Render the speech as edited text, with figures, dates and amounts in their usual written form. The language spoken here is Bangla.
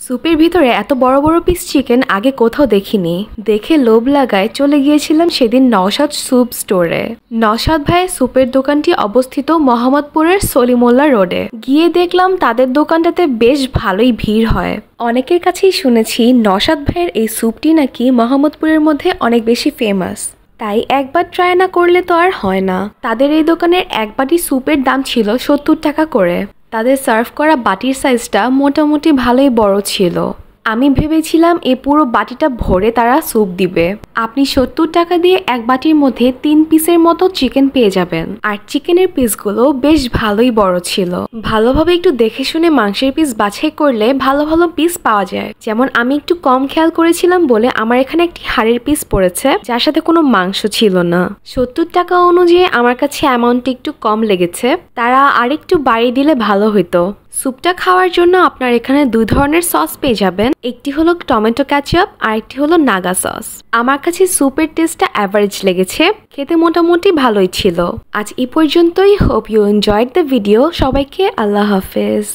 স্যুপের ভিতরে এত বড় বড় পিস চিকেন আগে কোথাও দেখিনি। দেখে লোভ লাগায় চলে গিয়েছিলাম সেদিন নওশাদ স্যুপ স্টোরে। নওশাদ ভাইয়ের স্যুপের দোকানটি অবস্থিত মোহাম্মদপুরের সলিমুল্লাহ রোডে। গিয়ে দেখলাম তাদের দোকানটাতে বেশ ভালোই ভিড় হয়। অনেকের কাছেই শুনেছি নওশাদ ভাইয়ের এই স্যুপটি নাকি মোহাম্মদপুরের মধ্যে অনেক বেশি ফেমাস, তাই একবার ট্রাই না করলে তো আর হয় না। তাদের এই দোকানের এক বাটি স্যুপের দাম ছিল 70 টাকা করে। তাদের সার্ভ করা বাটির সাইজটা মোটামুটি ভালোই বড় ছিল। আমি ভেবেছিলাম এই পুরো বাটিটা ভরে তারা স্যুপ দিবে। আপনি 70 টাকা দিয়ে এক বাটির মধ্যে 3 পিসের মতো চিকেন পেয়ে যাবেন। আর চিকেনের পিসগুলো বেশ ভালোই বড় ছিল। ভালোভাবে একটু দেখে শুনে মাংসের পিস বাছাই করলে ভালো ভালো পিস পাওয়া যায়। যেমন আমি একটু কম খেয়াল করেছিলাম বলে আমার এখানে একটি হাড়ের পিস পড়েছে যার সাথে কোনো মাংস ছিল না। 70 টাকা অনুযায়ী আমার কাছে অ্যামাউন্টটা একটু কম লেগেছে। তারা আরেকটু বাড়িয়ে দিলে ভালো হতো। স্যুপটা খাওয়ার জন্য আপনার এখানে 2 ধরনের সস পেয়ে যাবেন। একটি হলো টমেটো ক্যাচাপ আর একটি হলো নাগা সস। আমার কাছে স্যুপের টেস্টটা অ্যাভারেজ লেগেছে, খেতে মোটামুটি ভালোই ছিল। আজ এই পর্যন্তই। Hope you enjoyed the video. সবাইকে আল্লাহ হাফেজ।